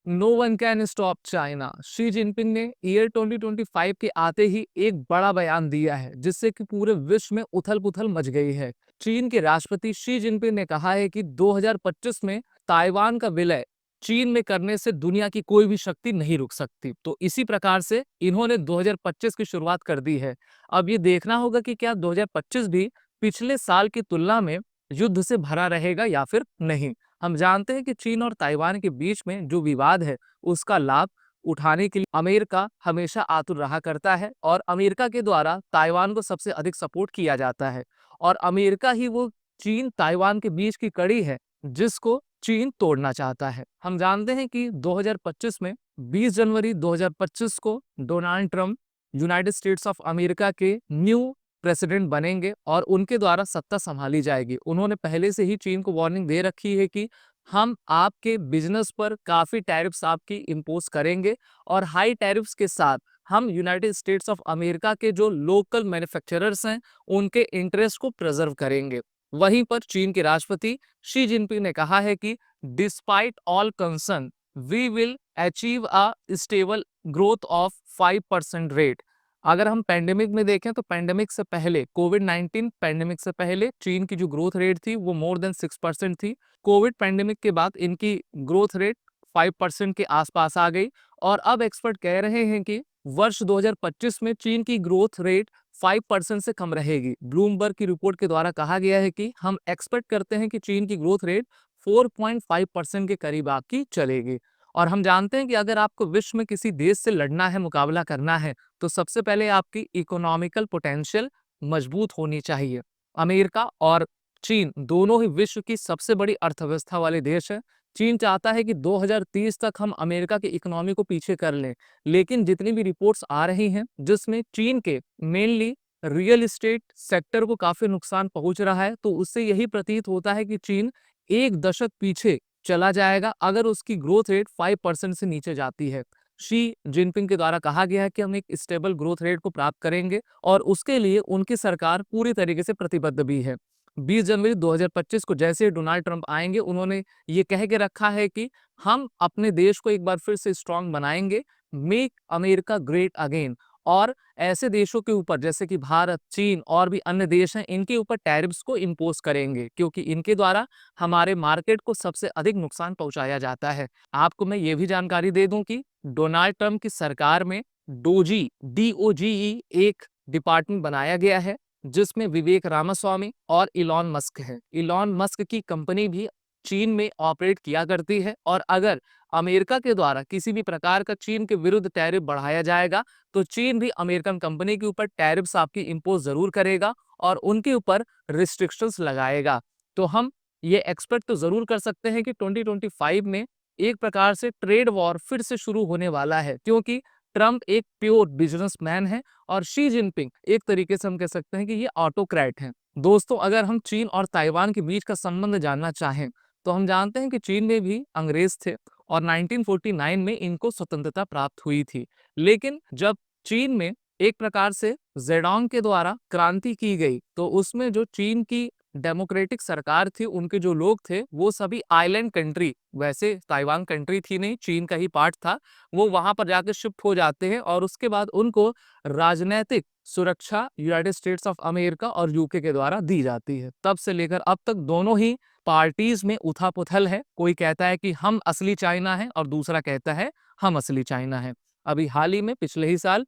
No one can stop China. Xi Jinping ने year 2025 के आते ही एक बड़ा बयान दिया है जिससे कि पूरे विश्व में उथल पुथल मच गई है। चीन के राष्ट्रपति शी जिनपिंग ने कहा है कि 2025 में ताइवान का विलय चीन में करने से दुनिया की कोई भी शक्ति नहीं रुक सकती। तो इसी प्रकार से इन्होंने 2025 की शुरुआत कर दी है। अब ये देखना होगा कि क्या 2025 भी पिछले साल की तुलना में युद्ध से भरा रहेगा या फिर नहीं। हम जानते हैं कि चीन और ताइवान के बीच में जो विवाद है उसका लाभ उठाने के लिए अमेरिका हमेशा आतुर रहा करता है और अमेरिका के द्वारा ताइवान को सबसे अधिक सपोर्ट किया जाता है और अमेरिका ही वो चीन ताइवान के बीच की कड़ी है जिसको चीन तोड़ना चाहता है। हम जानते हैं कि 2025 में 20 जनवरी 2025 को Donald Trump United states of America के न्यू प्रेसिडेंट बनेंगे और उनके द्वारा सत्ता संभाली जाएगी। उन्होंने पहले से ही चीन को वार्निंग दे रखी है कि हम आपके बिजनेस पर काफी टैरिफ्स आपकी इम्पोज करेंगे और हाई टैरिफ्स के साथ हम यूनाइटेड स्टेट्स ऑफ अमेरिका के जो लोकल मैन्युफैक्चरर्स हैं उनके इंटरेस्ट को प्रिजर्व करेंगे। वहीं पर चीन के राष्ट्रपति शी जिनपिंग ने कहा है कि despite all concern we will achieve a stable growth of 5% rate. अगर हम पैंडेमिक में देखें तो पैंडेमिक से पहले कोविड-19 पैंडेमिक से पहले चीन की जो ग्रोथ रेट थी वो मोर देन 6% थी। कोविड पैंडेमिक के बाद इनकी ग्रोथ रेट 5% के आसपास आ गई और अब एक्सपर्ट कह रहे हैं कि वर्ष 2025 में चीन की ग्रोथ रेट 5% से कम रहेगी। ब्लूमबर्ग की रिपोर्ट के द्वारा कहा गया है कि हम एक्सपेक्ट करते हैं कि चीन की ग्रोथ रेट 4.5% के करीब आपकी चलेगी। और हम जानते हैं कि अगर आपको विश्व में किसी देश से लड़ना है, मुकाबला करना है, तो सबसे पहले आपकी इकोनॉमिकल पोटेंशियल मजबूत होनी चाहिए। अमेरिका और चीन दोनों ही विश्व की सबसे बड़ी अर्थव्यवस्था वाले देश हैं। चीन चाहता है कि 2030 तक हम अमेरिका की इकोनॉमी को पीछे कर लें, लेकिन जितनी भी रिपोर्ट्स आ रही हैं जिसमें चीन के मेनली रियल एस्टेट सेक्टर को काफी नुकसान पहुंच रहा है, तो उससे यही प्रतीत होता है कि चीन एक दशक पीछे चला जाएगा अगर उसकी ग्रोथ रेट 5% से नीचे जाती है। शी जिनपिंग के द्वारा कहा गया है कि हम एक स्टेबल ग्रोथ रेट को प्राप्त करेंगे और उसके लिए उनकी सरकार पूरी तरीके से प्रतिबद्ध भी है। 20 जनवरी 2025 को जैसे ही डोनाल्ड ट्रंप आएंगे उन्होंने ये कह के रखा है कि हम अपने देश को एक बार फिर से स्ट्रांग बनाएंगे, मेक अमेरिका ग्रेट अगेन। और ऐसे देशों के ऊपर जैसे कि भारत, चीन और भी अन्य देश हैं, इनके ऊपर टैरिफ्स को इम्पोज करेंगे क्योंकि इनके द्वारा हमारे मार्केट को सबसे अधिक नुकसान पहुंचाया जाता है। आपको मैं ये भी जानकारी दे दूं कि डोनाल्ड ट्रंप की सरकार में DOGE एक डिपार्टमेंट बनाया गया है जिसमें विवेक रामास्वामी और इलॉन मस्क है। इलॉन मस्क की कंपनी भी चीन में ऑपरेट किया करती है और अगर अमेरिका के द्वारा किसी भी प्रकार का चीन के विरुद्ध टैरिफ बढ़ाया जाएगा तो चीन भी अमेरिकन कंपनी के ऊपर टैरिफ्स आपकी इम्पोज जरूर करेगा और उनके ऊपर रिस्ट्रिक्शंस लगाएगा। तो हम ये एक्सपेक्ट तो जरूर कर सकते हैं कि 2025 में एक प्रकार से ट्रेड वॉर फिर से शुरू होने वाला है क्योंकि ट्रंप एक प्योर बिजनेसमैन है और शी जिनपिंग एक तरीके से हम कह सकते हैं कि ये ऑटोक्रेट हैं। दोस्तों, अगर हम चीन और ताइवान के बीच का संबंध जानना चाहें तो हम जानते हैं कि चीन में भी अंग्रेज थे और 1949 में इनको स्वतंत्रता प्राप्त हुई थी। लेकिन जब चीन में एक प्रकार से जेडोंग के द्वारा क्रांति की गई तो उसमें जो चीन की डेमोक्रेटिक सरकार थी, उनके जो लोग थे वो सभी आइलैंड कंट्री, वैसे ताइवान कंट्री थी नहीं, चीन का ही पार्ट था, वो वहां पर जाकर शिफ्ट हो जाते हैं और उसके बाद उनको राजनैतिक सुरक्षा यूनाइटेड स्टेट्स ऑफ अमेरिका और यूके के द्वारा दी जाती है। तब से लेकर अब तक दोनों ही पार्टीज में उथल-पुथल है। कोई कहता है कि हम असली चाइना है और दूसरा कहता है हम असली चाइना है। अभी हाल ही में पिछले ही साल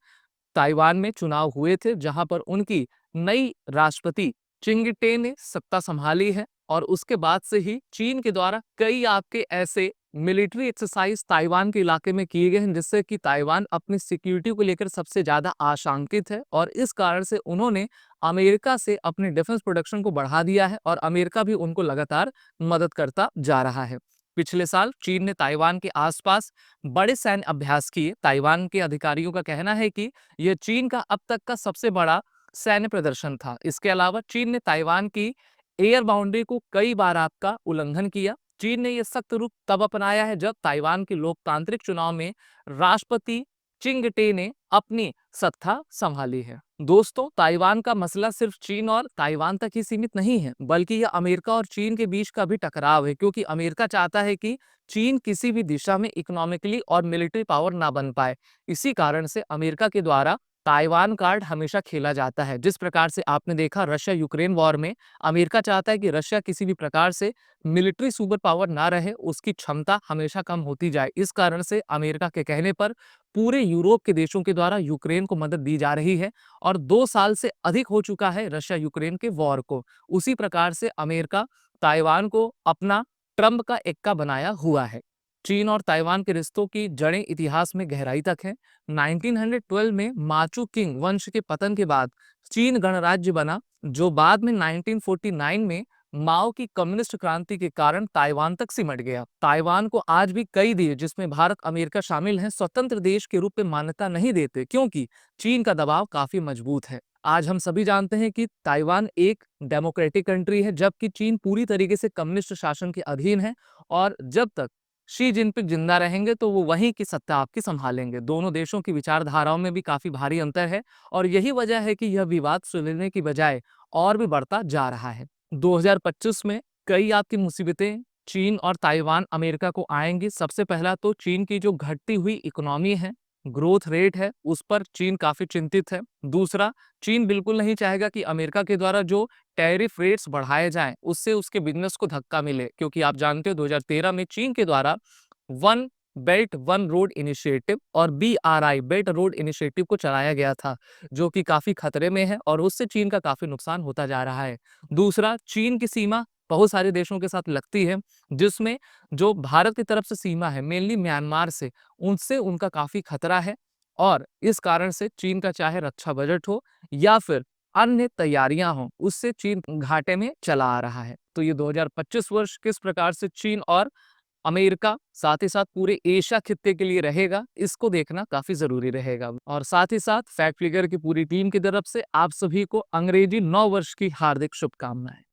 ताइवान में चुनाव हुए थे जहां पर उनकी नई राष्ट्रपति चिंगटे ने सत्ता संभाली है और उसके बाद से ही चीन के द्वारा कई आपके ऐसे मिलिट्री एक्सरसाइज ताइवान के इलाके में किए गए हैं जिससे कि ताइवान अपनी सिक्योरिटी को लेकर सबसे ज्यादा आशंकित है और इस कारण से उन्होंने अमेरिका से अपने डिफेंस प्रोडक्शन को बढ़ा दिया है और अमेरिका भी उनको लगातार मदद करता जा रहा है। पिछले साल चीन ने ताइवान के आसपास बड़े सैन्य अभ्यास किए। ताइवान के अधिकारियों का कहना है कि यह चीन का अब तक का सबसे बड़ा सैन्य प्रदर्शन था। इसके अलावा चीन ने ताइवान की एयर बाउंड्री को कई बार आपका उल्लंघन किया। चीन ने यह सख्त रुख तब अपनाया है जब ताइवान के लोकतांत्रिक चुनाव में राष्ट्रपति चिंगटे ने अपनी सत्ता संभाली है। दोस्तों, ताइवान का मसला सिर्फ चीन और ताइवान तक ही सीमित नहीं है, बल्कि यह अमेरिका और चीन के बीच का भी टकराव है, क्योंकि अमेरिका चाहता है कि चीन किसी भी दिशा में इकोनॉमिकली और मिलिट्री पावर ना बन पाए। इसी कारण से अमेरिका के द्वारा ताइवान कार्ड हमेशा खेला जाता है। जिस प्रकार से आपने देखा रशिया यूक्रेन वॉर में, अमेरिका चाहता है कि रशिया किसी भी प्रकार से मिलिट्री सुपर पावर ना रहे, उसकी क्षमता हमेशा कम होती जाए। इस कारण से अमेरिका के कहने पर पूरे यूरोप के देशों के द्वारा यूक्रेन को मदद दी जा रही है, और 2 साल से अधिक हो चुका है रशिया यूक्रेन के वॉर को। उसी प्रकार से अमेरिका ताइवान को अपना ट्रम्प का एक्का बनाया हुआ है। चीन और ताइवान के रिश्तों की जड़ें इतिहास में गहराई तक हैं। 1912 में माचू किंग वंश के पतन के बाद चीन गणराज्य बना, जो बाद में 1949 में माओ की कम्युनिस्ट क्रांति के कारण ताइवान तक सिमट गया। ताइवान को आज भी कई देश, जिसमें भारत अमेरिका शामिल हैं, स्वतंत्र देश के रूप में मान्यता नहीं देते, क्योंकि चीन का दबाव काफी मजबूत है। आज हम सभी जानते हैं कि ताइवान एक डेमोक्रेटिक कंट्री है, जबकि चीन पूरी तरीके से कम्युनिस्ट शासन के अधीन है, और जब तक शी जिनपिंग जिंदा रहेंगे तो वो वहीं की सत्ता आपकी संभालेंगे। दोनों देशों की विचारधाराओं में भी काफी भारी अंतर है, और यही वजह है कि यह विवाद सुलझने की बजाय और भी बढ़ता जा रहा है। 2025 में कई आपकी मुसीबतें चीन और ताइवान अमेरिका को आएंगी। सबसे पहला तो चीन की जो घटती हुई इकोनॉमी है, ग्रोथ रेट है, उस पर चीन काफी चिंतित है। दूसरा, चीन बिल्कुल नहीं चाहेगा कि अमेरिका के द्वारा जो टैरिफ रेट्स बढ़ाए जाएं, उससे उसके बिजनेस को धक्का मिले, क्योंकि आप जानते हो 2013 में चीन के द्वारा one belt one road initiative और BRI बेल्ट रोड इनिशिएटिव को चलाया गया था, जो कि काफी खतरे में है, और उससे चीन का काफी नुकसान होता जा रहा है। दूसरा, चीन की सीमा बहुत सारे देशों के साथ लगती है, जिसमें जो भारत की तरफ से सीमा है, मेनली म्यांमार से, उनसे उनका काफी खतरा है, और इस कारण से चीन का चाहे रक्षा बजट हो या फिर अन्य तैयारियां हों, उससे चीन घाटे में चला आ रहा है। तो ये 2025 वर्ष किस प्रकार से चीन और अमेरिका, साथ ही साथ पूरे एशिया खित्ते के लिए रहेगा, इसको देखना काफी जरूरी रहेगा। और साथ ही साथ फैक्ट फिगर की पूरी टीम की तरफ से आप सभी को अंग्रेजी नव वर्ष की हार्दिक शुभकामनाएं।